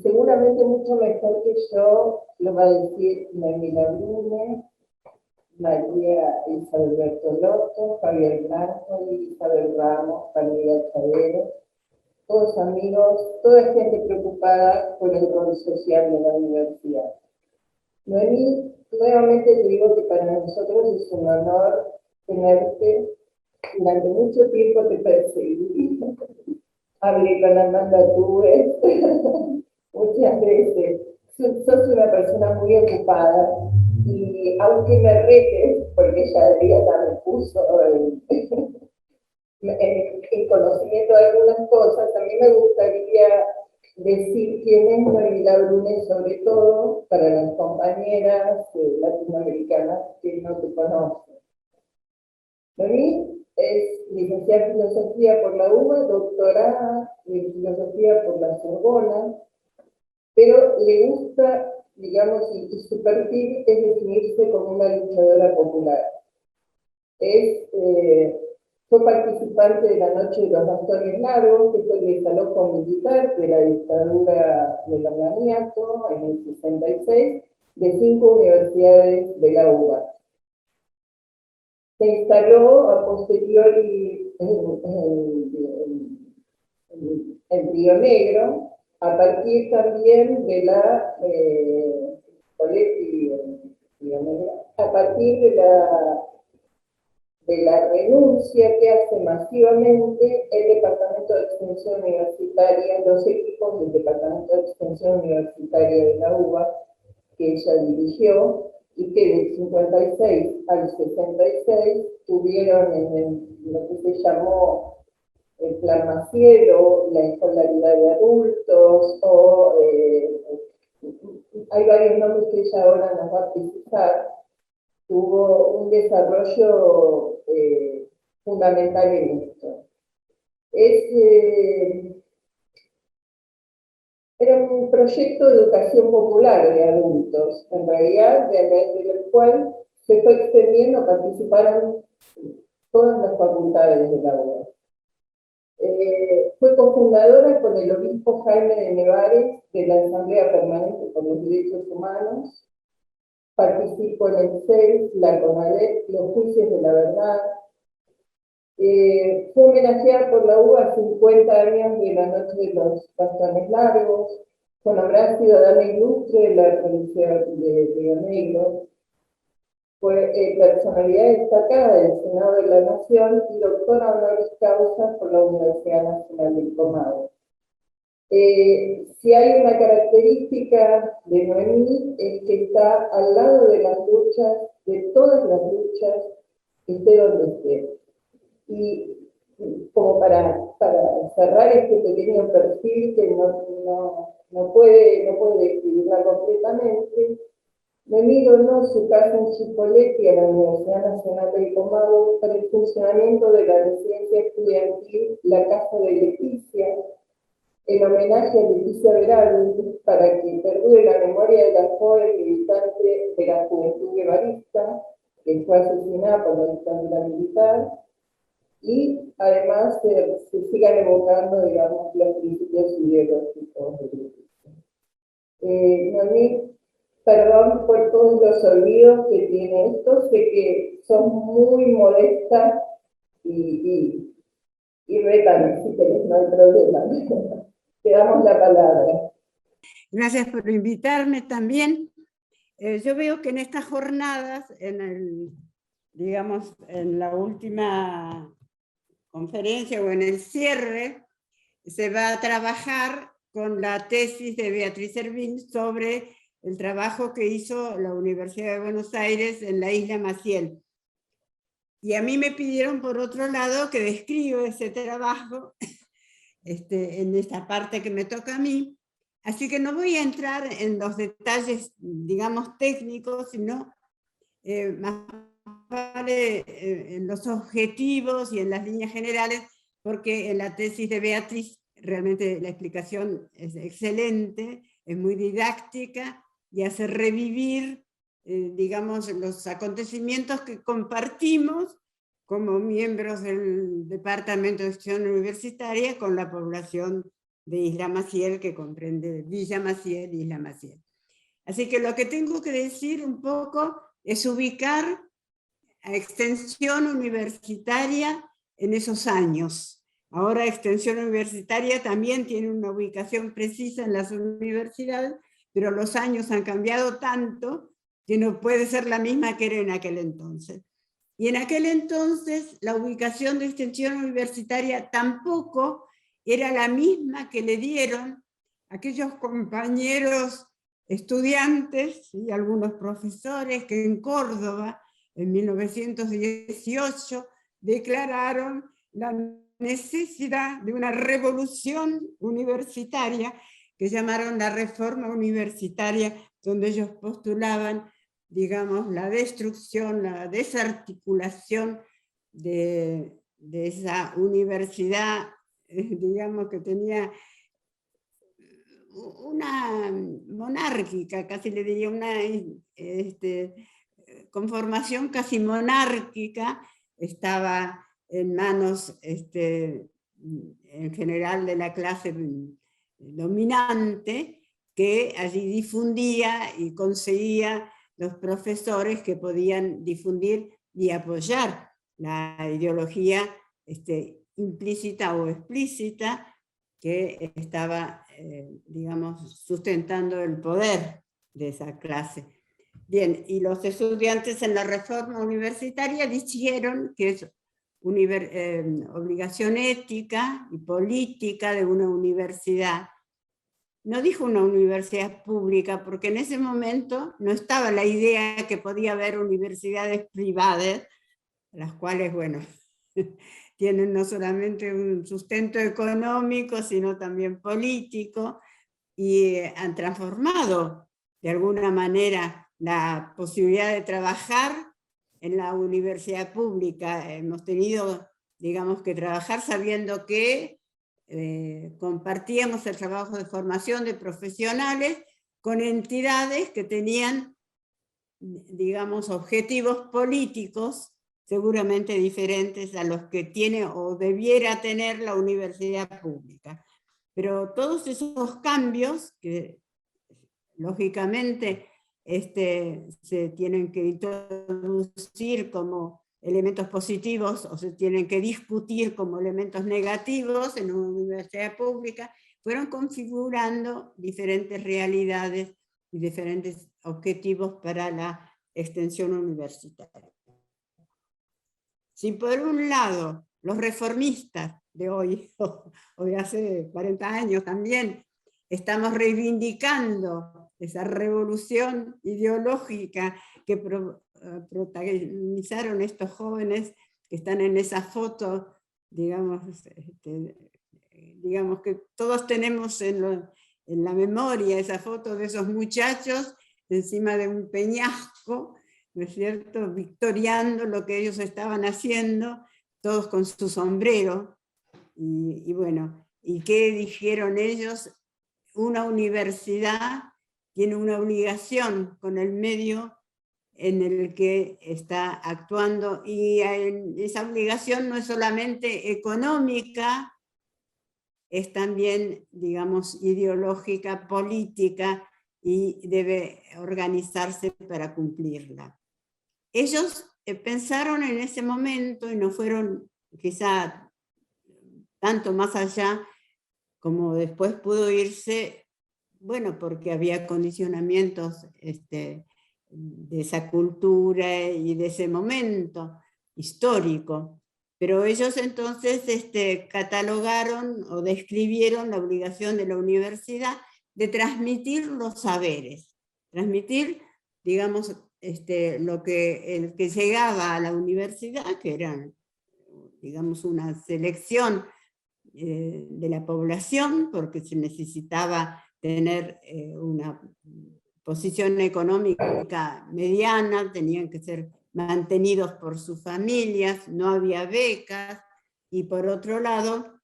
seguramente mucho mejor que yo lo va a decir Noemí Labrune, María Isabel Bertolotto, Javier Blanco, Isabel Ramos, Camila Chavero, todos amigos, toda gente preocupada por el rol social de la universidad. Noemí, nuevamente te digo que para nosotros es un honor tenerte. Durante mucho tiempo te perseguí, hablé con Amanda Tuve muchas veces. Sos una persona muy ocupada y aunque me retes, porque ya Adriana me puso en conocimiento de algunas cosas, a mí me gustaría decir quién es Noemí Labrune, sobre todo para las compañeras latinoamericanas que no te conocen. Noemí es licenciada en Filosofía por la UBA, doctorada en Filosofía por la Sorbona, pero le gusta, digamos, y su perfil es definirse como una luchadora popular. Fue participante de la Noche de los Bastones Largos, que fue el desalojo militar de la dictadura del amoníaco en el 66, de 5 universidades de la UBA. Se instaló a posteriori en Río Negro, a partir también de a partir de la renuncia que hace masivamente el Departamento de Extensión Universitaria, los equipos del Departamento de Extensión Universitaria de la UBA, que ella dirigió, y que del 56 al 66 tuvieron lo que se llamó el Plan Macielo, la escolaridad de adultos, hay varios nombres que ella ahora nos va a precisar. Tuvo un desarrollo fundamental en esto. Era un proyecto de educación popular de adultos, en realidad, del cual se fue extendiendo, participaron todas las facultades de la UBA. Fue cofundadora con el obispo Jaime de Nevares de la Asamblea Permanente por los Derechos Humanos. Participó en el CELS, la CONADEP, los Juicios de la Verdad. Fue homenajeada por la UBA a 50 años de la Noche de los Bastones Largos. Fue nombrada ciudadana ilustre de la provincia de Río Negro. Fue personalidad destacada del Senado de la Nación y doctora honoris causa por la Universidad Nacional del Comahue. Si hay una característica de Noemí es que está al lado de las luchas, de todas las luchas, esté donde esté. Y como para cerrar este pequeño perfil que no puede describirla completamente, Noemí donó su casa en Chipoleti a la Universidad Nacional del Comahue para el funcionamiento de la residencia estudiantil La Casa de Leticia, en homenaje a Leticia Veraldi, para que perdure la memoria de la joven militante de la Juventud Guevarista, que fue asesinada por la dictadura militar, y además se sigan evocando, digamos, los principios ideológicos de Leticia. Noemí, perdón por todos los olvidos que tiene esto, sé que son muy modestas y retan, si querés, no hay problema. Te damos la palabra. Gracias por invitarme también. Yo veo que en estas jornadas, digamos, en la última conferencia o en el cierre, se va a trabajar con la tesis de Beatriz Servín sobre el trabajo que hizo la Universidad de Buenos Aires en la isla Maciel. Y a mí me pidieron, por otro lado, que describa ese trabajo en esta parte que me toca a mí. Así que no voy a entrar en los detalles, digamos, técnicos, sino más vale en los objetivos y en las líneas generales, porque en la tesis de Beatriz realmente la explicación es excelente, es muy didáctica y hace revivir, digamos, los acontecimientos que compartimos como miembros del Departamento de Acción Universitaria con la población de Isla Maciel, que comprende Villa Maciel y Isla Maciel. Así que lo que tengo que decir un poco es ubicar a Extensión Universitaria en esos años. Ahora Extensión Universitaria también tiene una ubicación precisa en las universidades, pero los años han cambiado tanto que no puede ser la misma que era en aquel entonces. Y en aquel entonces la ubicación de Extensión Universitaria tampoco era la misma que le dieron aquellos compañeros estudiantes y algunos profesores que en Córdoba, en 1918, declararon la necesidad de una revolución universitaria que llamaron la Reforma Universitaria, donde ellos postulaban, digamos, la destrucción, la desarticulación de esa universidad, digamos, que tenía una monárquica, casi le diría una conformación casi monárquica, estaba en manos en general de la clase dominante, que allí difundía y conseguía los profesores que podían difundir y apoyar la ideología implícita o explícita que estaba, digamos, sustentando el poder de esa clase. Bien, y los estudiantes en la reforma universitaria dijeron que es obligación ética y política de una universidad. No dijo una universidad pública, porque en ese momento no estaba la idea que podía haber universidades privadas, las cuales, bueno, tienen no solamente un sustento económico, sino también político, y han transformado de alguna manera la posibilidad de trabajar en la universidad pública. Hemos tenido, digamos, que trabajar sabiendo que compartíamos el trabajo de formación de profesionales con entidades que tenían, digamos, objetivos políticos seguramente diferentes a los que tiene o debiera tener la universidad pública. Pero todos esos cambios, que lógicamente se tienen que introducir como elementos positivos o se tienen que discutir como elementos negativos en una universidad pública, fueron configurando diferentes realidades y diferentes objetivos para la extensión universitaria. Si por un lado los reformistas de hoy, o de hace 40 años también, estamos reivindicando esa revolución ideológica que protagonizaron estos jóvenes que están en esa foto, digamos, digamos que todos tenemos en la memoria esa foto de esos muchachos encima de un peñasco, ¿no es cierto?, victoriando lo que ellos estaban haciendo, todos con su sombrero. Y bueno, ¿y qué dijeron ellos? Una universidad tiene una obligación con el medio en el que está actuando, y esa obligación no es solamente económica, es también, digamos, ideológica, política, y debe organizarse para cumplirla. Ellos pensaron en ese momento, y no fueron quizá tanto más allá como después pudo irse, bueno, porque había condicionamientos de esa cultura y de ese momento histórico. Pero ellos entonces catalogaron o describieron la obligación de la universidad de transmitir los saberes, transmitir, digamos, el que llegaba a la universidad, que eran, digamos, una selección de la población, porque se necesitaba tener una posición económica mediana, tenían que ser mantenidos por sus familias, no había becas, y por otro lado,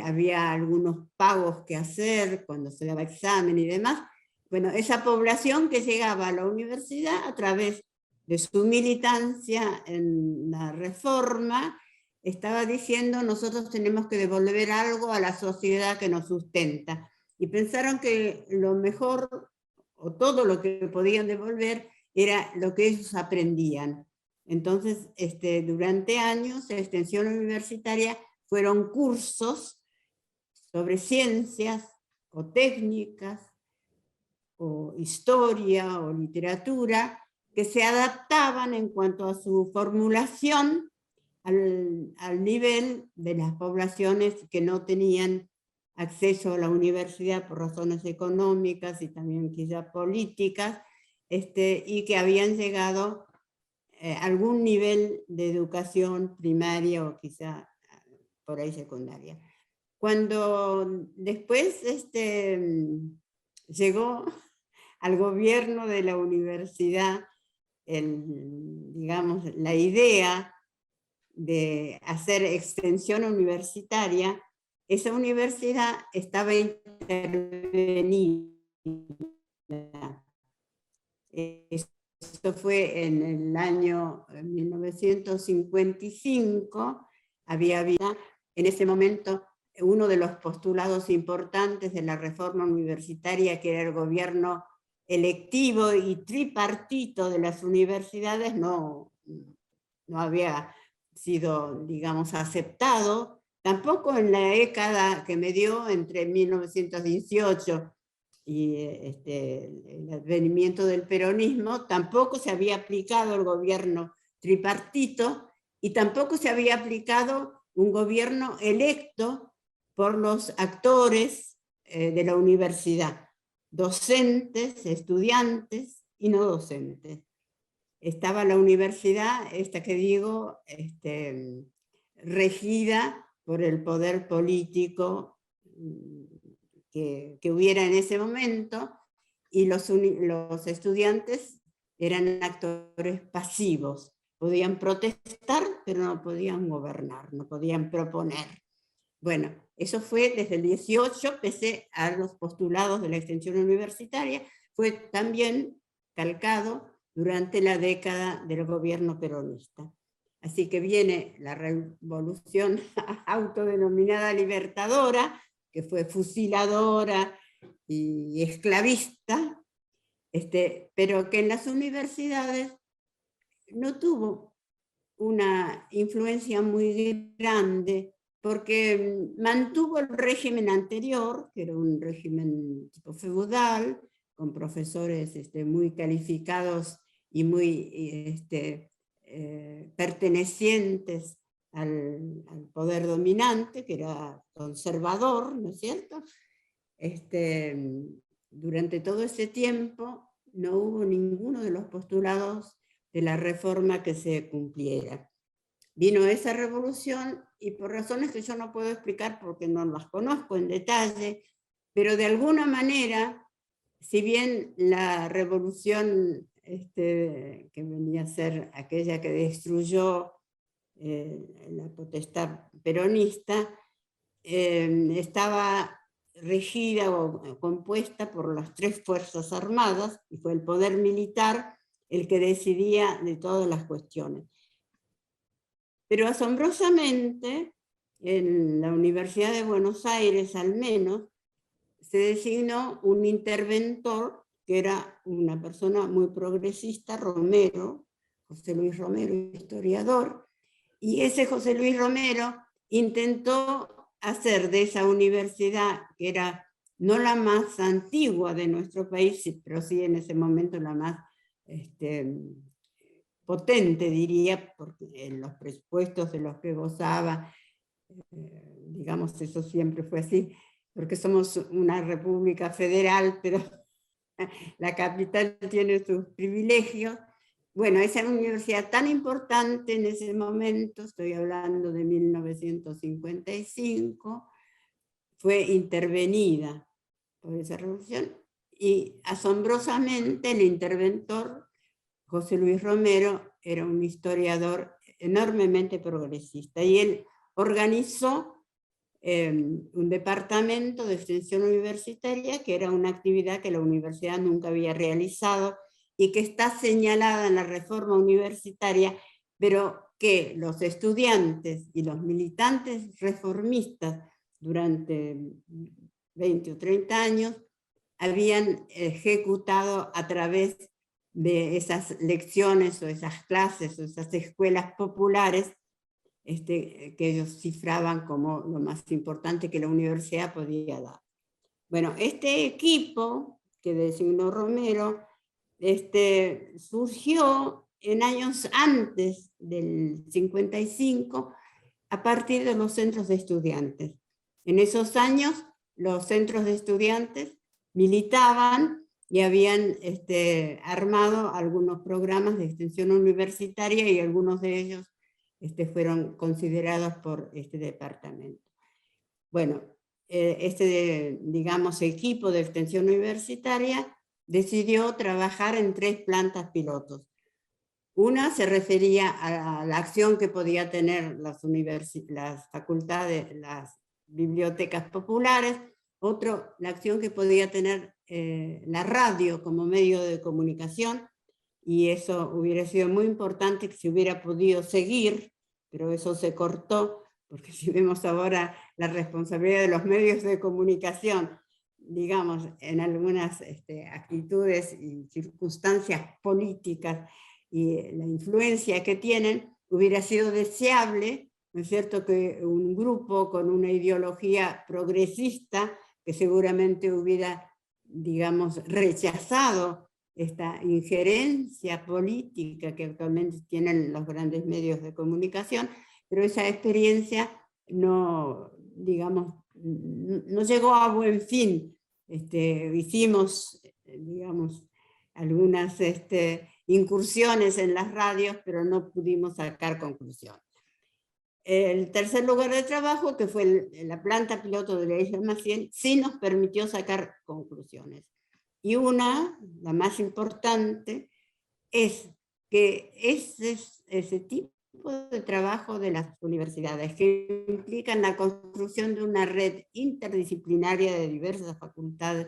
había algunos pagos que hacer cuando se daba examen y demás. Bueno, esa población que llegaba a la universidad a través de su militancia en la reforma, estaba diciendo nosotros tenemos que devolver algo a la sociedad que nos sustenta. Y pensaron que lo mejor, o todo lo que podían devolver, era lo que ellos aprendían. Entonces, durante años, la extensión universitaria fueron cursos sobre ciencias o técnicas, o historia o literatura, que se adaptaban en cuanto a su formulación al nivel de las poblaciones que no tenían acceso a la universidad por razones económicas y también quizá políticas, y que habían llegado a algún nivel de educación primaria o quizá por ahí secundaria. Cuando después llegó al gobierno de la universidad, digamos, la idea de hacer extensión universitaria, esa universidad estaba intervenida. Esto fue en el año 1955, había habido en ese momento uno de los postulados importantes de la reforma universitaria, que era el gobierno electivo y tripartito de las universidades, no había sido, digamos, aceptado, tampoco en la década que me dio entre 1918 y el advenimiento del peronismo, tampoco se había aplicado el gobierno tripartito y tampoco se había aplicado un gobierno electo por los actores de la universidad, docentes, estudiantes y no docentes. Estaba la universidad, esta que digo, regida por el poder político que hubiera en ese momento, y los estudiantes eran actores pasivos, podían protestar, pero no podían gobernar, no podían proponer. Bueno, eso fue desde el 18, pese a los postulados de la extensión universitaria, fue también calcado durante la década del gobierno peronista. Así que viene la revolución autodenominada libertadora, que fue fusiladora y esclavista, pero que en las universidades no tuvo una influencia muy grande, porque mantuvo el régimen anterior, que era un régimen tipo feudal, con profesores muy calificados y muy pertenecientes al poder dominante, que era conservador, ¿no es cierto? Durante todo ese tiempo no hubo ninguno de los postulados de la reforma que se cumpliera. Vino esa revolución y por razones que yo no puedo explicar porque no las conozco en detalle, pero de alguna manera, si bien la revolución que venía a ser aquella que destruyó la potestad peronista, estaba regida o compuesta por las tres fuerzas armadas, y fue el poder militar el que decidía de todas las cuestiones. Pero asombrosamente, en la Universidad de Buenos Aires al menos, se designó un interventor que era una persona muy progresista, Romero, José Luis Romero, historiador, y ese José Luis Romero intentó hacer de esa universidad, que era no la más antigua de nuestro país, pero sí en ese momento la más potente, diría, porque en los presupuestos de los que gozaba, digamos, eso siempre fue así, porque somos una república federal, pero la capital tiene sus privilegios. Bueno, esa universidad tan importante en ese momento, estoy hablando de 1955, fue intervenida por esa revolución, y asombrosamente el interventor, José Luis Romero, era un historiador enormemente progresista, y él organizó un departamento de extensión universitaria, que era una actividad que la universidad nunca había realizado y que está señalada en la reforma universitaria pero que los estudiantes y los militantes reformistas durante 20 o 30 años habían ejecutado a través de esas lecciones o esas clases o esas escuelas populares que ellos cifraban como lo más importante que la universidad podía dar. Bueno, este equipo que designó Romero surgió en años antes del 55 a partir de los centros de estudiantes. En esos años los centros de estudiantes militaban y habían armado algunos programas de extensión universitaria y algunos de ellos fueron considerados por este departamento. Bueno, digamos, equipo de extensión universitaria decidió trabajar en 3 plantas pilotos. Una se refería a la acción que podía tener las facultades, las bibliotecas populares. Otro, la acción que podía tener la radio como medio de comunicación, y eso hubiera sido muy importante que se hubiera podido seguir, pero eso se cortó, porque si vemos ahora la responsabilidad de los medios de comunicación, digamos, en algunas actitudes y circunstancias políticas y la influencia que tienen, hubiera sido deseable, ¿no es cierto?, que un grupo con una ideología progresista, que seguramente hubiera, digamos, rechazado esta injerencia política que actualmente tienen los grandes medios de comunicación, pero esa experiencia no, digamos, no llegó a buen fin. Hicimos, digamos, algunas incursiones en las radios, pero no pudimos sacar conclusiones. El tercer lugar de trabajo, que fue la planta piloto de la isla Maciel, sí nos permitió sacar conclusiones. Y una, la más importante, es que ese tipo de trabajo de las universidades, que implican la construcción de una red interdisciplinaria de diversas facultades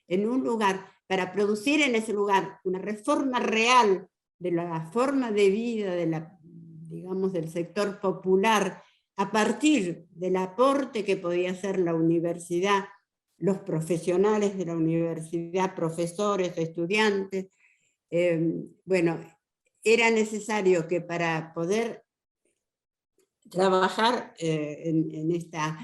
en un lugar, para producir en ese lugar una reforma real de la forma de vida digamos, del sector popular, a partir del aporte que podía hacer la universidad, los profesionales de la universidad, profesores, estudiantes. Bueno, era necesario que para poder trabajar en esta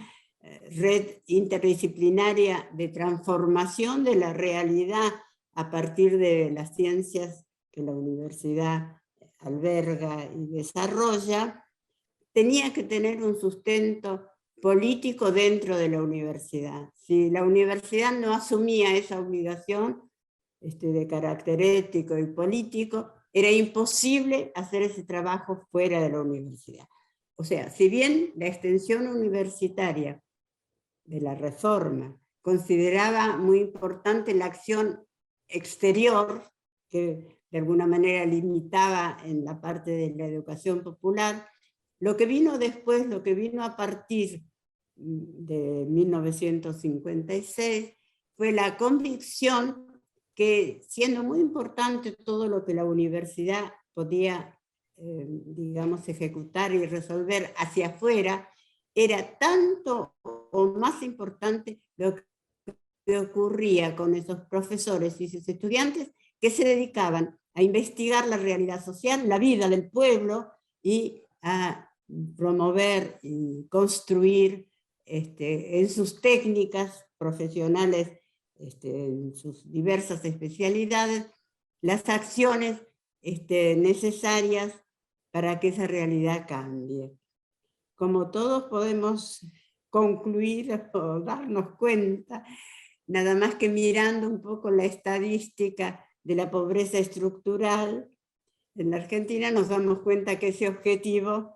red interdisciplinaria de transformación de la realidad a partir de las ciencias que la universidad alberga y desarrolla, tenía que tener un sustento político dentro de la universidad. Si la universidad no asumía esa obligación de carácter ético y político, era imposible hacer ese trabajo fuera de la universidad. O sea, si bien la extensión universitaria de la reforma consideraba muy importante la acción exterior, que de alguna manera limitaba en la parte de la educación popular, lo que vino después, lo que vino a partir de 1956, fue la convicción que, siendo muy importante todo lo que la universidad podía, digamos, ejecutar y resolver hacia afuera, era tanto o más importante lo que ocurría con esos profesores y sus estudiantes que se dedicaban a investigar la realidad social, la vida del pueblo, y a promover y construir en sus técnicas profesionales, en sus diversas especialidades, las acciones necesarias para que esa realidad cambie. Como todos podemos concluir o darnos cuenta, nada más que mirando un poco la estadística de la pobreza estructural en la Argentina, nos damos cuenta que ese objetivo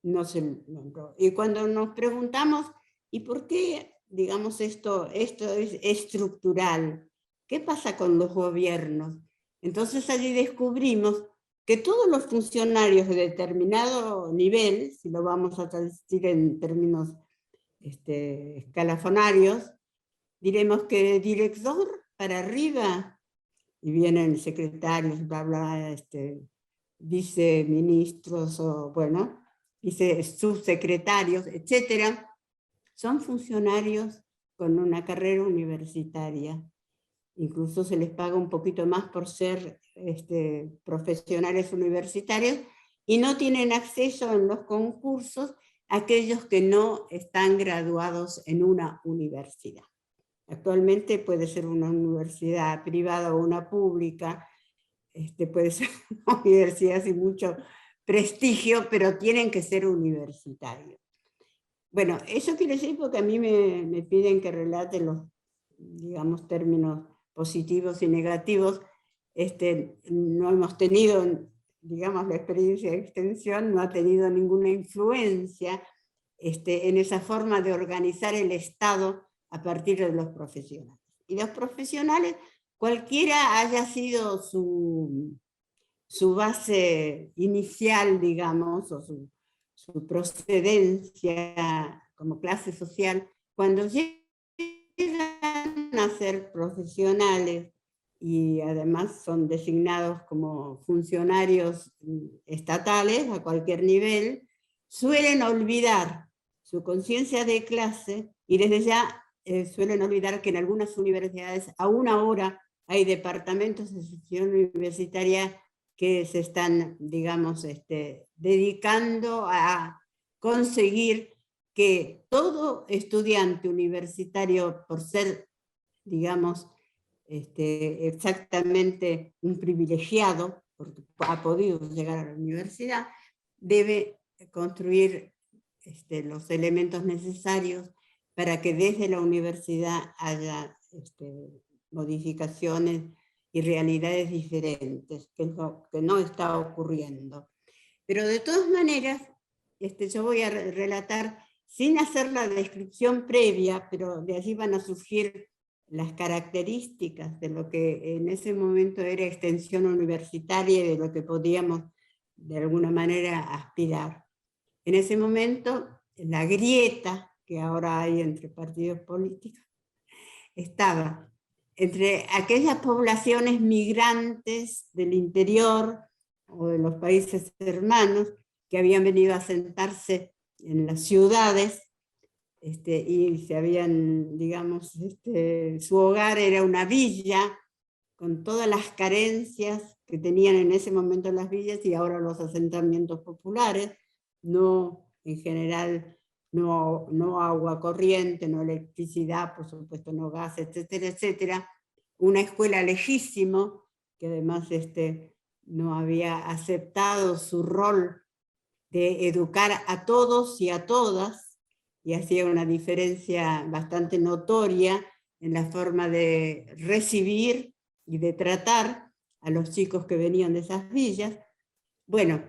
no se logró. Y cuando nos preguntamos, ¿y por qué, digamos, esto es estructural? ¿Qué pasa con los gobiernos? Entonces allí descubrimos que todos los funcionarios de determinado nivel, si lo vamos a decir en términos escalafonarios, diremos que director para arriba, y vienen secretarios, bla, bla, viceministros o, bueno, subsecretarios, etcétera, son funcionarios con una carrera universitaria. Incluso se les paga un poquito más por ser profesionales universitarios, y no tienen acceso en los concursos a aquellos que no están graduados en una universidad. Actualmente puede ser una universidad privada o una pública, puede ser una universidad sin mucho prestigio, pero tienen que ser universitarios. Bueno, eso quiere decir porque a mí me piden que relate los, digamos, términos positivos y negativos. No hemos tenido, digamos, la experiencia de extensión no ha tenido ninguna influencia en esa forma de organizar el Estado a partir de los profesionales. Y los profesionales, cualquiera haya sido su base inicial, digamos, o su procedencia como clase social, cuando llegan a ser profesionales y además son designados como funcionarios estatales a cualquier nivel, suelen olvidar su conciencia de clase, y desde ya suelen olvidar que en algunas universidades aún ahora hay departamentos de sección universitaria que se están, digamos, dedicando a conseguir que todo estudiante universitario, por ser, digamos, exactamente un privilegiado, porque ha podido llegar a la universidad, debe construir los elementos necesarios para que desde la universidad haya modificaciones y realidades diferentes, que no está ocurriendo. Pero de todas maneras, yo voy a relatar, sin hacer la descripción previa, pero de allí van a surgir las características de lo que en ese momento era extensión universitaria y de lo que podíamos de alguna manera aspirar. En ese momento, la grieta que ahora hay entre partidos políticos estaba entre aquellas poblaciones migrantes del interior o de los países hermanos que habían venido a asentarse en las ciudades, y se habían, digamos, su hogar era una villa con todas las carencias que tenían en ese momento las villas y ahora los asentamientos populares, no en general no agua corriente, no electricidad, por supuesto no gas, etcétera, etcétera. Una escuela lejísimo, que además no había aceptado su rol de educar a todos y a todas, y hacía una diferencia bastante notoria en la forma de recibir y de tratar a los chicos que venían de esas villas. Bueno,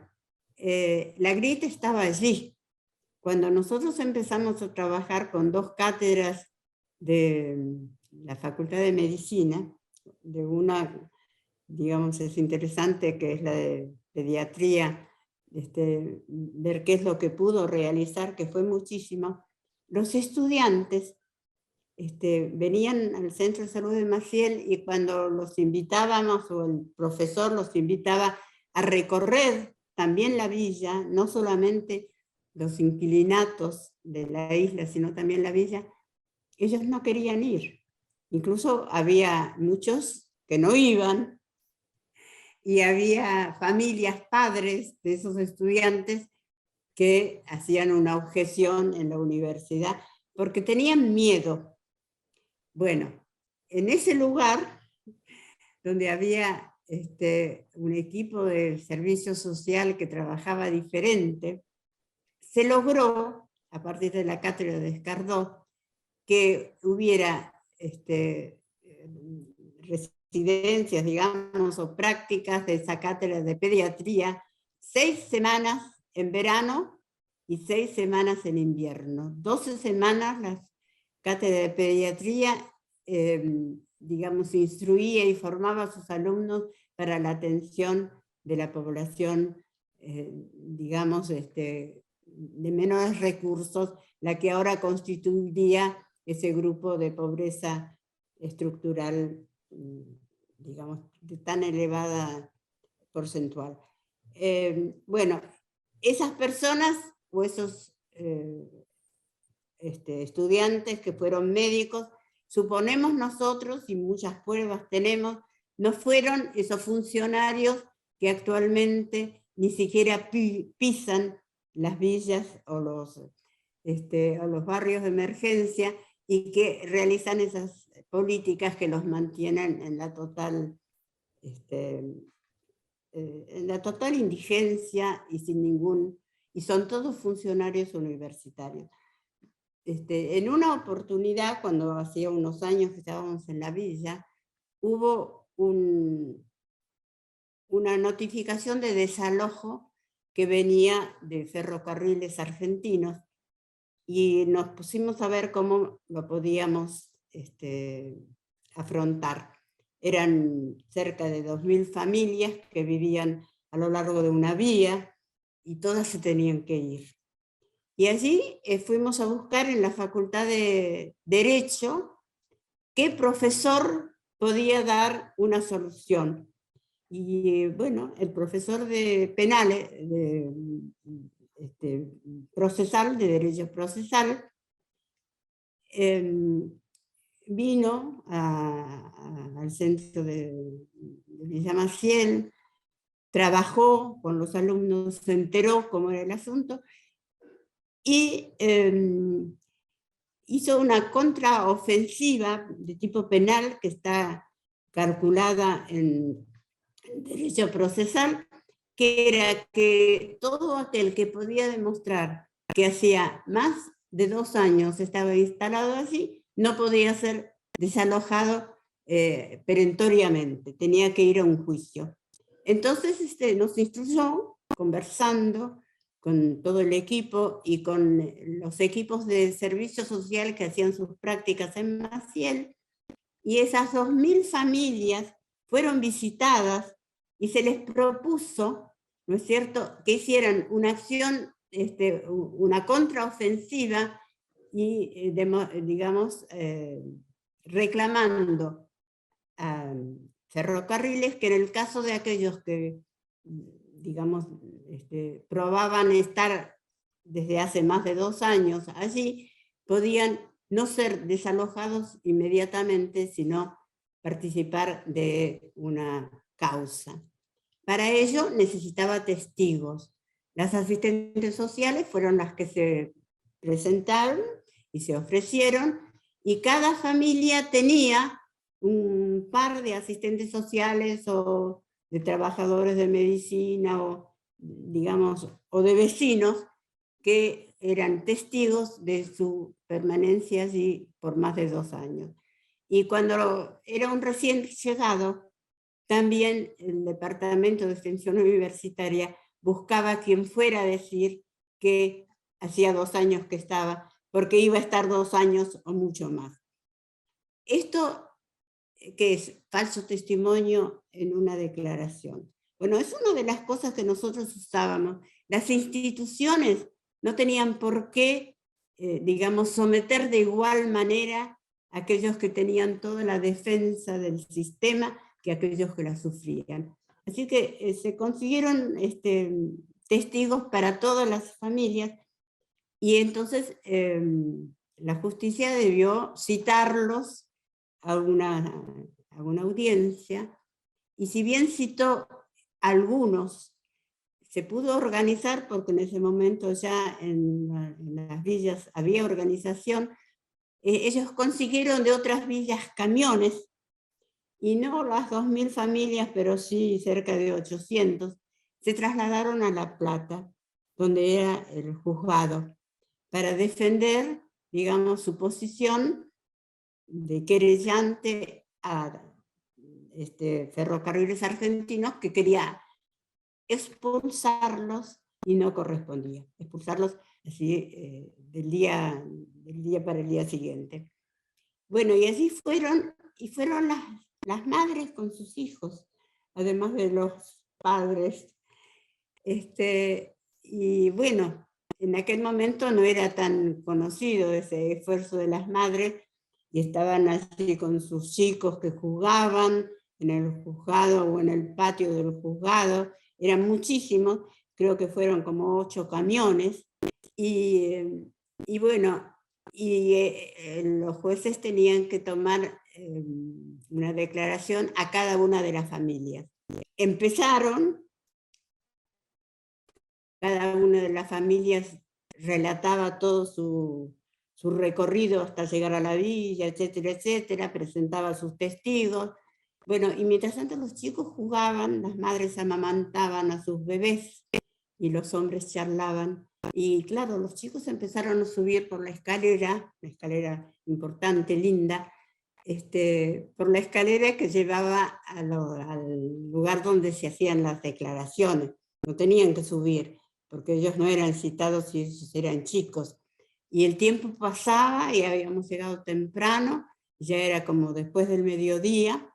la grieta estaba allí. Cuando nosotros empezamos a trabajar con 2 cátedras de la Facultad de Medicina, de una, digamos, es interesante, que es la de pediatría, ver qué es lo que pudo realizar, que fue muchísimo. Los estudiantes venían al Centro de Salud de Maciel, y cuando los invitábamos, o el profesor los invitaba a recorrer también la villa, no solamente los inquilinatos de la isla, sino también la villa, ellos no querían ir. Incluso había muchos que no iban, y había familias, padres de esos estudiantes que hacían una objeción en la universidad porque tenían miedo. Bueno, en ese lugar donde había un equipo de servicio social que trabajaba diferente, se logró, a partir de la cátedra de Escardó, que hubiera residencias, digamos, o prácticas de esa cátedra de pediatría, 6 semanas en verano y 6 semanas en invierno. 12 semanas la cátedra de pediatría, digamos, instruía y formaba a sus alumnos para la atención de la población, digamos, de menores recursos, la que ahora constituiría ese grupo de pobreza estructural, digamos, de tan elevada porcentual. bueno, esas personas o esos estudiantes que fueron médicos, suponemos nosotros, y muchas pruebas tenemos, no fueron esos funcionarios que actualmente ni siquiera pisan las villas o los barrios de emergencia y que realizan esas políticas que los mantienen en la total indigencia y sin y son todos funcionarios universitarios. En una oportunidad, cuando hacía unos años que estábamos en la villa, hubo una notificación de desalojo que venía de Ferrocarriles Argentinos y nos pusimos a ver cómo lo podíamos afrontar. Eran cerca de 2000 familias que vivían a lo largo de una vía y todas se tenían que ir. Y allí fuimos a buscar en la Facultad de Derecho qué profesor podía dar una solución. Y bueno, el profesor de penales, procesal, de derecho procesal, vino al centro de Villa Maciel, trabajó con los alumnos, se enteró cómo era el asunto, y hizo una contraofensiva de tipo penal que está calculada en derecho procesal, que era que todo aquel que podía demostrar que hacía más de 2 años estaba instalado allí, no podía ser desalojado perentoriamente, tenía que ir a un juicio. Entonces nos instruyó, conversando con todo el equipo y con los equipos de servicio social que hacían sus prácticas en Maciel, y esas 2000 familias fueron visitadas y se les propuso, ¿no es cierto?, que hicieran una acción, una contraofensiva y, digamos, reclamando a Ferrocarriles que en el caso de aquellos que, digamos, probaban estar desde hace más de 2 años allí, podían no ser desalojados inmediatamente, sino participar de una causa. Para ello necesitaba testigos. Las asistentes sociales fueron las que se presentaron y se ofrecieron, y cada familia tenía un par de asistentes sociales o de trabajadores de medicina o, digamos, o de vecinos que eran testigos de su permanencia allí por más de 2 años. Y cuando era un recién llegado, también el Departamento de Extensión Universitaria buscaba quien fuera a decir que hacía 2 años que estaba, porque iba a estar 2 años o mucho más. Esto, que es falso testimonio en una declaración. Bueno, es una de las cosas que nosotros usábamos. Las instituciones no tenían por qué, digamos, someter de igual manera a aquellos que tenían toda la defensa del sistema que aquellos que la sufrían. Así que se consiguieron testigos para todas las familias, y entonces la justicia debió citarlos a una audiencia, y si bien citó algunos, se pudo organizar, porque en ese momento ya en las villas había organización, ellos consiguieron de otras villas camiones, y no las 2000 familias, pero sí cerca de 800, se trasladaron a La Plata, donde era el juzgado, para defender, digamos, su posición de querellante a Ferrocarriles Argentinos, que quería expulsarlos y no correspondía, expulsarlos así del día para el día siguiente. Bueno, y así fueron las madres con sus hijos, además de los padres. Y bueno, en aquel momento no era tan conocido ese esfuerzo de las madres, y estaban así con sus chicos que jugaban en el juzgado o en el patio del juzgado, eran muchísimos, creo que fueron como 8 camiones, y bueno, los jueces tenían que tomar una declaración a cada una de las familias. Empezaron, cada una de las familias relataba todo su recorrido hasta llegar a la villa, etcétera, etcétera, presentaba sus testigos. Bueno, y mientras tanto los chicos jugaban, las madres amamantaban a sus bebés y los hombres charlaban. Y claro, los chicos empezaron a subir por la escalera importante, linda, por la escalera que llevaba al lugar donde se hacían las declaraciones. No tenían que subir, porque ellos no eran citados y ellos eran chicos. Y el tiempo pasaba y habíamos llegado temprano, ya era como después del mediodía,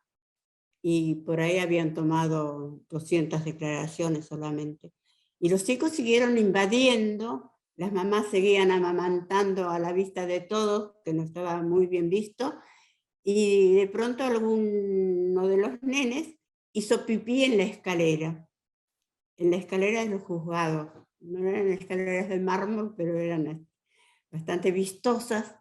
y por ahí habían tomado 200 declaraciones solamente. Y los chicos siguieron invadiendo, las mamás seguían amamantando a la vista de todos, que no estaba muy bien visto, y de pronto alguno de los nenes hizo pipí en la escalera de los juzgados. No eran escaleras de mármol, pero eran bastante vistosas.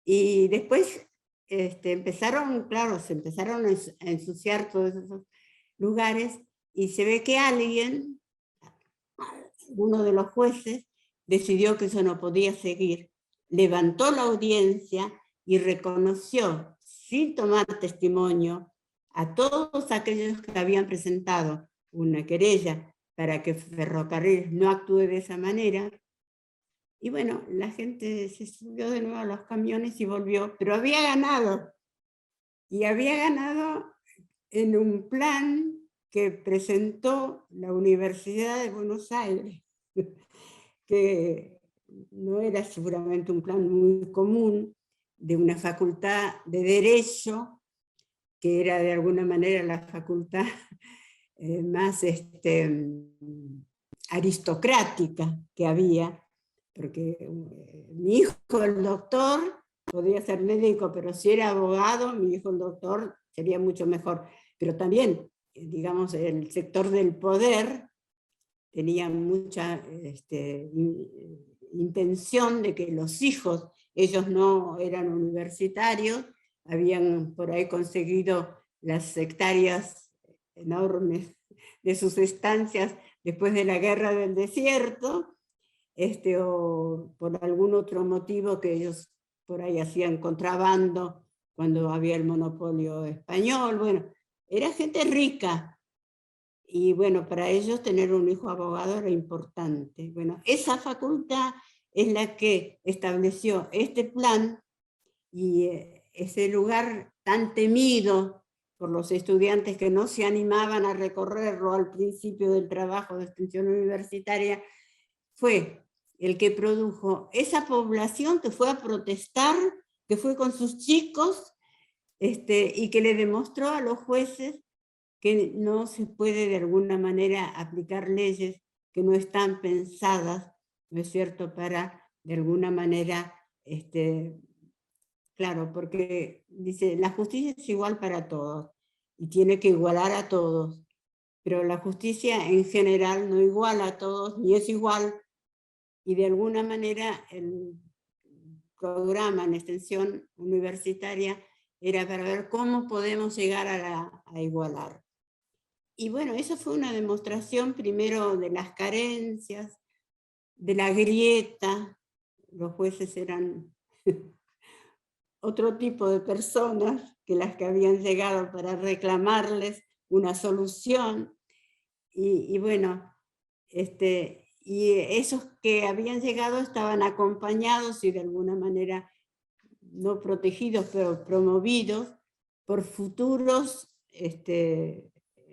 Y después empezaron, claro, se empezaron a ensuciar todos esos lugares, y se ve que alguien, uno de los jueces, decidió que eso no podía seguir, levantó la audiencia y reconoció, sin tomar testimonio, a todos aquellos que habían presentado una querella para que Ferrocarriles no actúe de esa manera. Y bueno, la gente se subió de nuevo a los camiones y volvió, pero había ganado. Y había ganado en un plan que presentó la Universidad de Buenos Aires, que no era seguramente un plan muy común, de una facultad de Derecho, que era de alguna manera la facultad más aristocrática que había, porque mi hijo, el doctor, podía ser médico, pero si era abogado, mi hijo, el doctor, sería mucho mejor. Pero también, digamos, el sector del poder tenía mucha intención de que los hijos, ellos no eran universitarios, habían por ahí conseguido las hectáreas enormes de sus estancias después de la guerra del desierto, o por algún otro motivo que ellos por ahí hacían contrabando cuando había el monopolio español. Bueno, era gente rica, y bueno, para ellos tener un hijo abogado era importante. Bueno, esa facultad es la que estableció este plan, y ese lugar tan temido por los estudiantes que no se animaban a recorrerlo al principio del trabajo de extensión universitaria, fue el que produjo esa población que fue a protestar, que fue con sus chicos, y que le demostró a los jueces que no se puede de alguna manera aplicar leyes que no están pensadas, ¿no es cierto?, para de alguna manera, claro, porque dice, la justicia es igual para todos, y tiene que igualar a todos, pero la justicia en general no iguala a todos, ni es igual, y de alguna manera el programa en extensión universitaria era para ver cómo podemos llegar a igualar. Y bueno, eso fue una demostración primero de las carencias, de la grieta. Los jueces eran otro tipo de personas que las que habían llegado para reclamarles una solución. Y bueno, y esos que habían llegado estaban acompañados y de alguna manera no protegidos, pero promovidos por futuros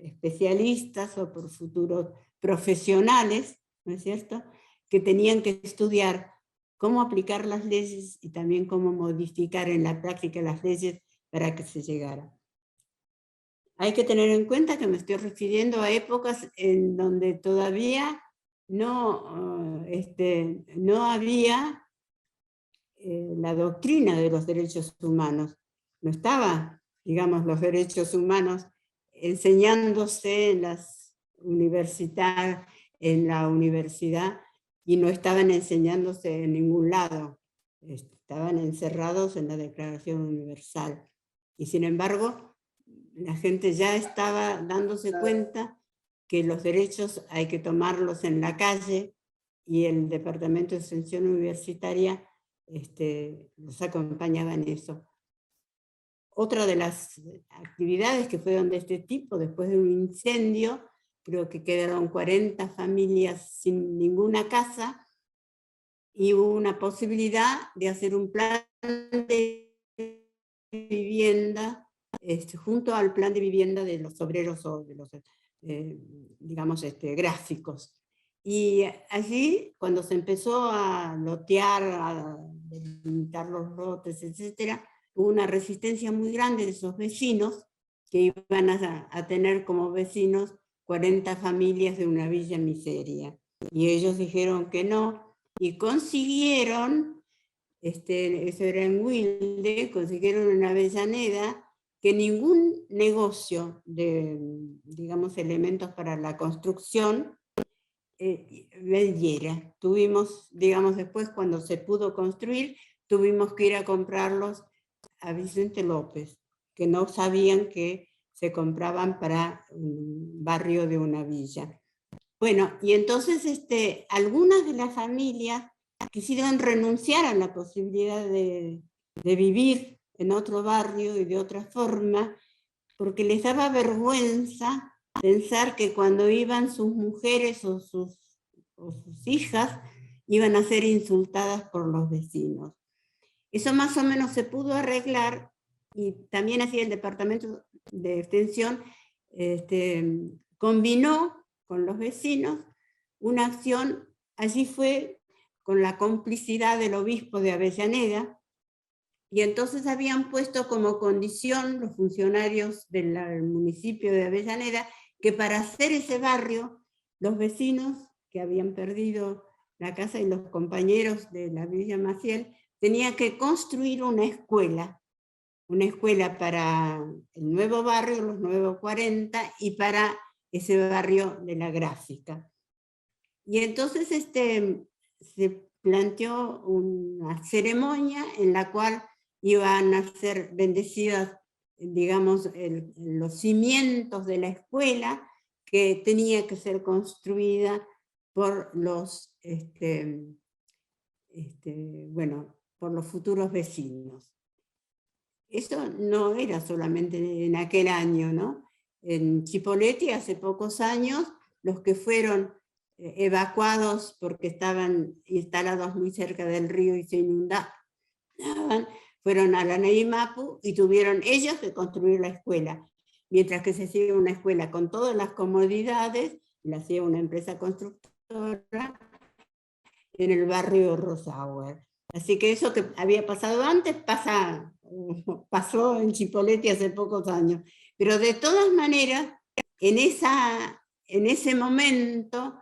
especialistas o por futuros profesionales, ¿no es cierto?, que tenían que estudiar cómo aplicar las leyes y también cómo modificar en la práctica las leyes para que se llegara. Hay que tener en cuenta que me estoy refiriendo a épocas en donde todavía no había la doctrina de los derechos humanos. No estaba, digamos, los derechos humanos enseñándose en las en la universidad y no estaban enseñándose en ningún lado. Estaban encerrados en la Declaración Universal. Y sin embargo, la gente ya estaba dándose cuenta que los derechos hay que tomarlos en la calle, y el Departamento de Extensión Universitaria los acompañaba en eso. Otra de las actividades que fueron de este tipo, después de un incendio, creo que quedaron 40 familias sin ninguna casa, y hubo una posibilidad de hacer un plan de vivienda junto al plan de vivienda de los obreros o de los, digamos, gráficos. Y allí, cuando se empezó a lotear, a delimitar los lotes, etc., hubo una resistencia muy grande de esos vecinos, que iban a tener como vecinos 40 familias de una villa en miseria. Y ellos dijeron que no, y consiguieron, eso era en Wilde, consiguieron en Avellaneda que ningún negocio de, digamos, elementos para la construcción vendiera. Tuvimos, digamos, después cuando se pudo construir, tuvimos que ir a comprarlos a Vicente López, que no sabían que se compraban para un barrio de una villa. Bueno, y entonces algunas de las familias quisieron renunciar a la posibilidad de vivir en otro barrio y de otra forma, porque les daba vergüenza pensar que cuando iban sus mujeres o sus hijas, iban a ser insultadas por los vecinos. Eso más o menos se pudo arreglar, y también así el Departamento de Extensión combinó con los vecinos una acción. Allí fue con la complicidad del obispo de Avellaneda, y entonces habían puesto como condición los funcionarios del municipio de Avellaneda que para hacer ese barrio, los vecinos que habían perdido la casa y los compañeros de la Villa Maciel tenían que construir una escuela para el nuevo barrio, los nuevos 40, y para ese barrio de la Gráfica. Y entonces se planteó una ceremonia en la cual iban a ser bendecidas, digamos, los cimientos de la escuela, que tenía que ser construida por los, bueno, por los futuros vecinos. Eso no era solamente en aquel año, ¿no? En Chipoleti hace pocos años, los que fueron evacuados porque estaban instalados muy cerca del río y se inundaban, fueron a la Neimapu y tuvieron ellos que construir la escuela, mientras que se hacía una escuela con todas las comodidades, la hacía una empresa constructora en el barrio Rosauer. Así que eso que había pasado antes pasó en Chipoleti hace pocos años. Pero de todas maneras, en ese momento,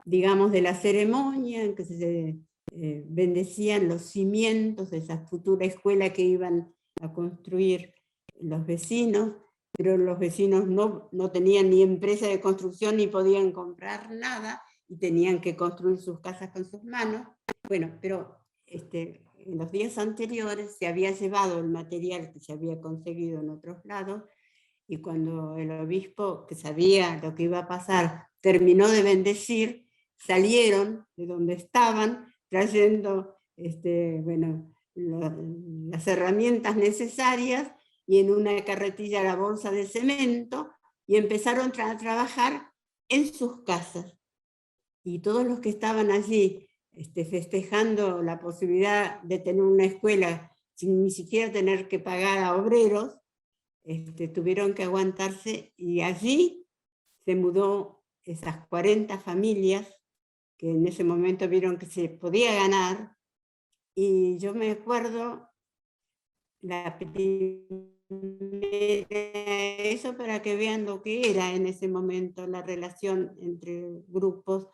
digamos, de la ceremonia en que se bendecían los cimientos de esa futura escuela que iban a construir los vecinos, pero los vecinos no tenían ni empresa de construcción ni podían comprar nada, y tenían que construir sus casas con sus manos. Bueno, pero en los días anteriores se había llevado el material que se había conseguido en otros lados, y cuando el obispo, que sabía lo que iba a pasar, terminó de bendecir, salieron de donde estaban trayendo bueno, las herramientas necesarias, y en una carretilla la bolsa de cemento, y empezaron a trabajar en sus casas. Y todos los que estaban allí festejando la posibilidad de tener una escuela sin ni siquiera tener que pagar a obreros, tuvieron que aguantarse, y allí se mudó esas 40 familias que en ese momento vieron que se podía ganar. Y yo me acuerdo la primera, eso para que vean lo que era en ese momento la relación entre grupos.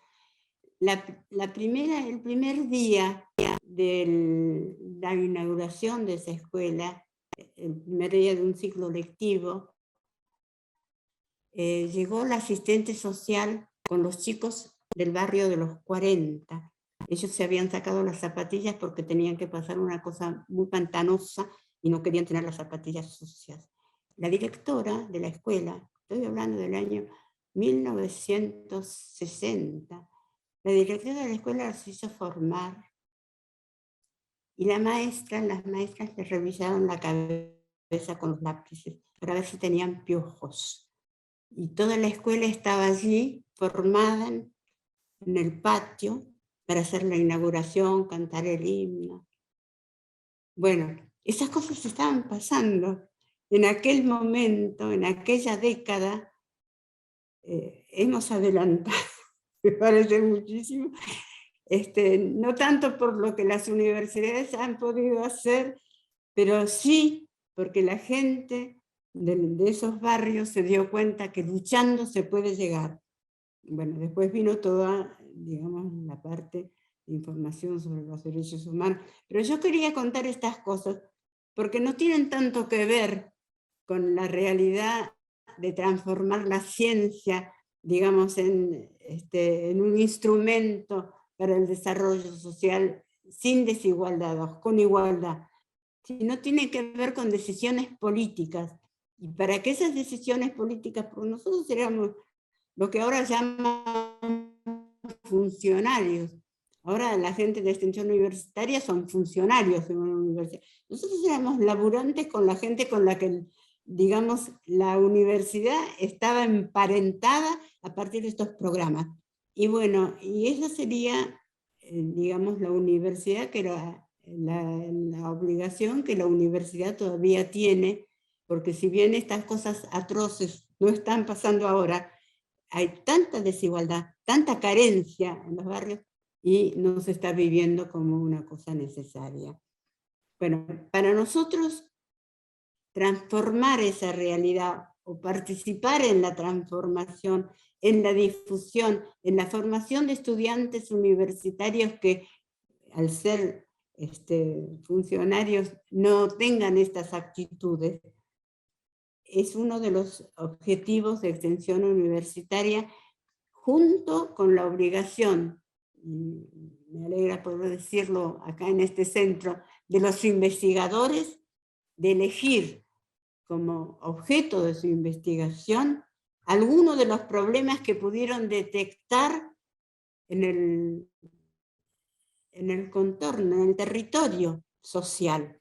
El primer día de la inauguración de esa escuela, el primer día de un ciclo lectivo, llegó la asistente social con los chicos del barrio de los 40. Ellos se habían sacado las zapatillas porque tenían que pasar una cosa muy pantanosa y no querían tener las zapatillas sucias. La directora de la escuela, estoy hablando del año 1960, la directora de la escuela las hizo formar y las maestras les revisaron la cabeza con los lápices para ver si tenían piojos. Y toda la escuela estaba allí formada en el patio para hacer la inauguración, cantar el himno. Bueno, esas cosas estaban pasando. En aquel momento, en aquella década, hemos adelantado, me parece muchísimo, no tanto por lo que las universidades han podido hacer, pero sí porque la gente de esos barrios se dio cuenta que luchando se puede llegar. Bueno, después vino toda, digamos, la parte de información sobre los derechos humanos, pero yo quería contar estas cosas porque no tienen tanto que ver con la realidad de transformar la ciencia, digamos, en un instrumento para el desarrollo social sin desigualdad o con igualdad, sino tiene que ver con decisiones políticas. Y para que esas decisiones políticas, porque nosotros éramos lo que ahora llaman funcionarios. Ahora la gente de extensión universitaria son funcionarios en una universidad. Nosotros éramos laburantes con la gente con la que, digamos, la universidad estaba emparentada a partir de estos programas. Y bueno, y esa sería, digamos, la universidad, que era la obligación que la universidad todavía tiene, porque si bien estas cosas atroces no están pasando ahora, hay tanta desigualdad, tanta carencia en los barrios y no se está viviendo como una cosa necesaria. Bueno, para nosotros transformar esa realidad o participar en la transformación, en la difusión, en la formación de estudiantes universitarios que al ser funcionarios no tengan estas actitudes, es uno de los objetivos de extensión universitaria, junto con la obligación, me alegra poder decirlo acá en este centro, de los investigadores de elegir como objeto de su investigación algunos de los problemas que pudieron detectar en el contorno, en el territorio social.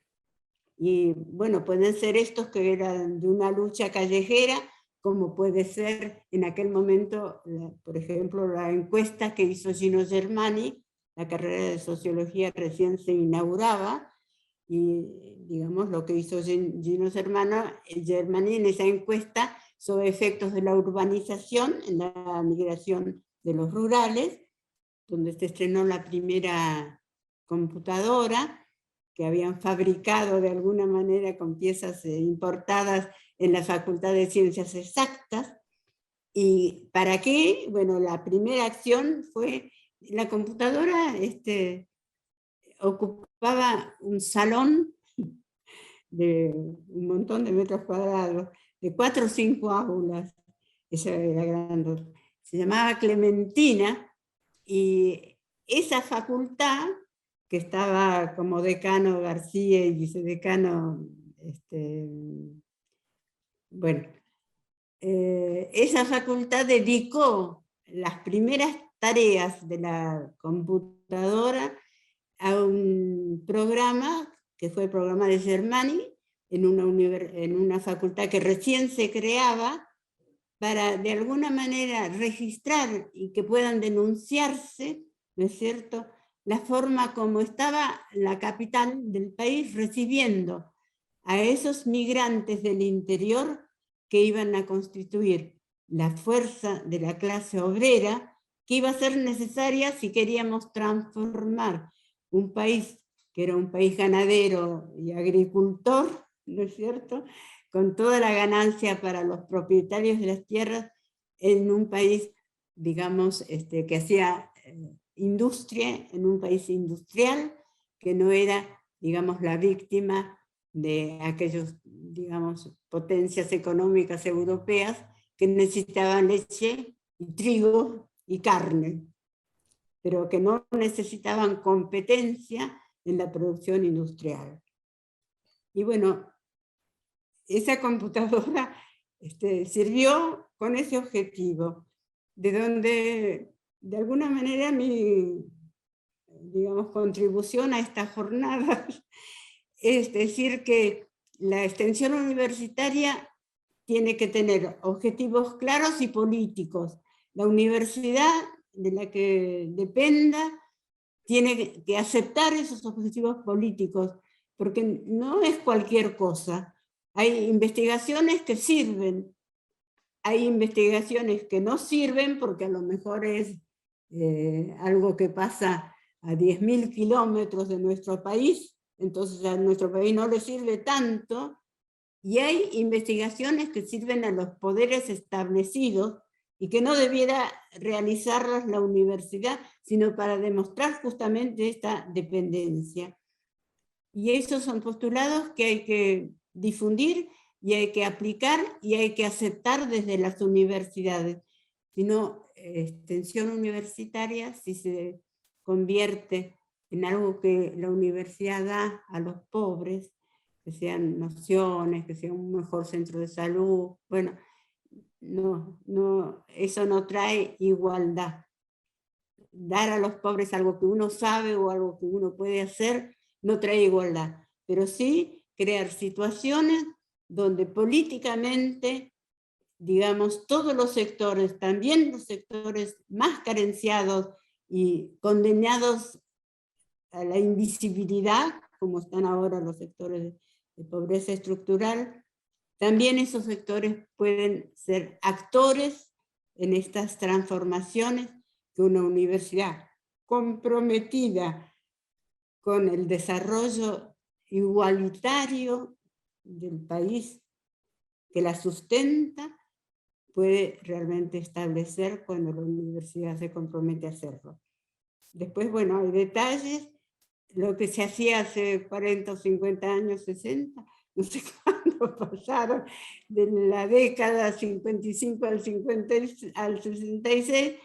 Y bueno, pueden ser estos que eran de una lucha callejera, como puede ser en aquel momento, por ejemplo, la encuesta que hizo Gino Germani, la carrera de sociología recién se inauguraba, y digamos lo que hizo Gino Germani en esa encuesta sobre efectos de la urbanización en la migración de los rurales, donde se estrenó la primera computadora, que habían fabricado de alguna manera con piezas importadas en la Facultad de Ciencias Exactas. ¿Y para qué? Bueno, la primera acción fue, la computadora ocupaba un salón de un montón de metros cuadrados, de 4 o 5 aulas, esa era grande. Se llamaba Clementina, y esa facultad, que estaba como decano García y vicedecano, bueno, esa facultad dedicó las primeras tareas de la computadora a un programa, que fue el programa de Germani, en una facultad que recién se creaba, para de alguna manera registrar y que puedan denunciarse, ¿no es cierto?, la forma como estaba la capital del país recibiendo a esos migrantes del interior que iban a constituir la fuerza de la clase obrera, que iba a ser necesaria si queríamos transformar un país que era un país ganadero y agricultor, ¿no es cierto?, con toda la ganancia para los propietarios de las tierras, en un país, digamos, que hacía industria, en un país industrial, que no era, digamos, la víctima de aquellos, digamos, potencias económicas europeas que necesitaban leche y trigo y carne, pero que no necesitaban competencia en la producción industrial. Y bueno, esa computadora sirvió con ese objetivo, de donde de alguna manera mi, digamos, contribución a esta jornada es decir que la extensión universitaria tiene que tener objetivos claros y políticos. La universidad de la que dependa tiene que aceptar esos objetivos políticos, porque no es cualquier cosa. Hay investigaciones que sirven, hay investigaciones que no sirven porque a lo mejor es algo que pasa a 10.000 kilómetros de nuestro país, entonces a nuestro país no le sirve tanto, y hay investigaciones que sirven a los poderes establecidos y que no debiera realizarlas la universidad, sino para demostrar justamente esta dependencia. Y esos son postulados que hay que difundir y hay que aplicar y hay que aceptar desde las universidades. Si no, extensión universitaria, si se convierte en algo que la universidad da a los pobres, que sean nociones, que sea un mejor centro de salud, bueno, eso no trae igualdad. Dar a los pobres algo que uno sabe o algo que uno puede hacer no trae igualdad, pero sí crear situaciones donde políticamente, digamos, todos los sectores, también los sectores más carenciados y condenados a la invisibilidad, como están ahora los sectores de pobreza estructural, también esos sectores pueden ser actores en estas transformaciones que una universidad comprometida con el desarrollo igualitario del país que la sustenta puede realmente establecer cuando la universidad se compromete a hacerlo. Después, bueno, hay detalles, lo que se hacía hace 40 o 50 años, 60, no sé cuándo pasaron, de la década 55 al 50, al 66,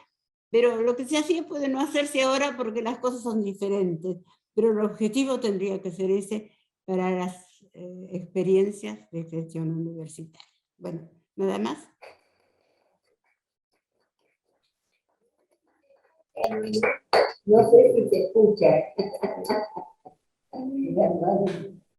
pero lo que se hacía puede no hacerse ahora porque las cosas son diferentes, pero el objetivo tendría que ser ese para las experiencias de gestión universitaria. Bueno, nada más. No sé si se escucha.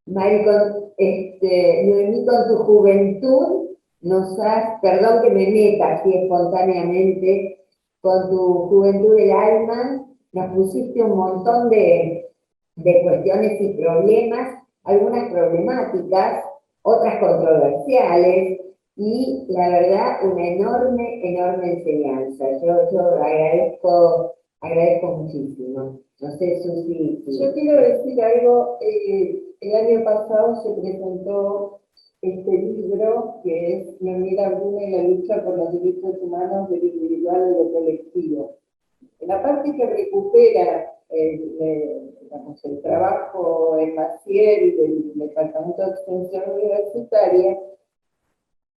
Maricón, Noemí, con tu juventud nos has, perdón que me meta así espontáneamente, con tu juventud del alma nos pusiste un montón de cuestiones y problemas, algunas problemáticas, otras controversiales, y la verdad una enorme enseñanza. Yo agradezco muchísimo. No sé, Susi. Yo quiero decir algo. El año pasado se presentó este libro que es Noemí Laguna y la lucha por los derechos humanos del individual y del colectivo. En la parte que recupera el trabajo en Maciel y del Departamento de Extensión Universitaria,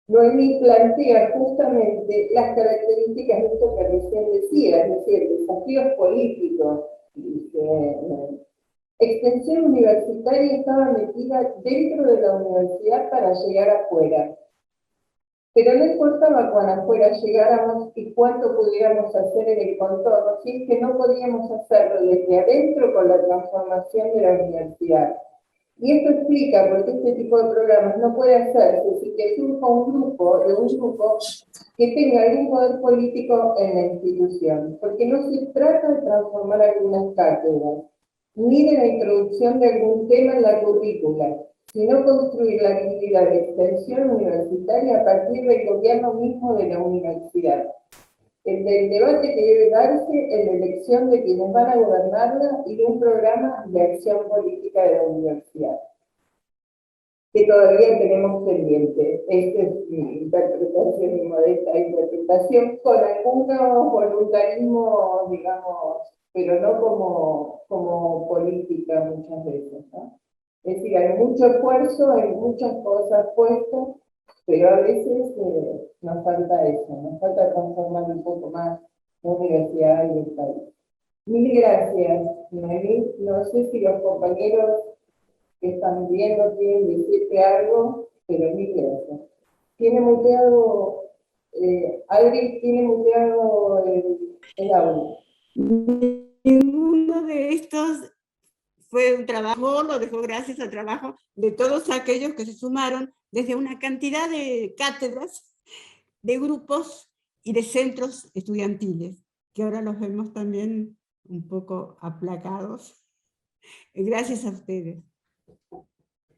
Noemí plantea justamente las características de esto que recién decía, es decir, desafíos políticos. Extensión universitaria estaba metida dentro de la universidad para llegar afuera. Pero no importaba cuán afuera llegáramos y cuánto pudiéramos hacer en el contorno, si es que no podíamos hacerlo desde adentro con la transformación de la universidad. Y esto explica por qué este tipo de programas no puede hacerse si que surja un grupo que tenga algún poder político en la institución. Porque no se trata de transformar algunas cátedras, ni de la introducción de algún tema en la currícula, sino construir la actividad de extensión universitaria a partir del gobierno mismo de la universidad. El debate que debe darse en la elección de quienes van a gobernarla y de un programa de acción política de la universidad, que todavía tenemos pendiente. Esta es mi interpretación, mi modesta interpretación, con algunos voluntariismo, digamos, pero no como política muchas veces, ¿no? Es decir, hay mucho esfuerzo, hay muchas cosas puestas, pero a veces nos falta eso, nos falta transformar un poco más la universidad y el país. Mil gracias, Noemí. No sé si los compañeros que están viendo quieren decirte algo, pero mil gracias. Tiene muteado, Adri, tiene muteado el audio. Ninguno de estos fue un trabajo, lo dejó gracias al trabajo de todos aquellos que se sumaron desde una cantidad de cátedras, de grupos y de centros estudiantiles, que ahora los vemos también un poco aplacados. Gracias a ustedes.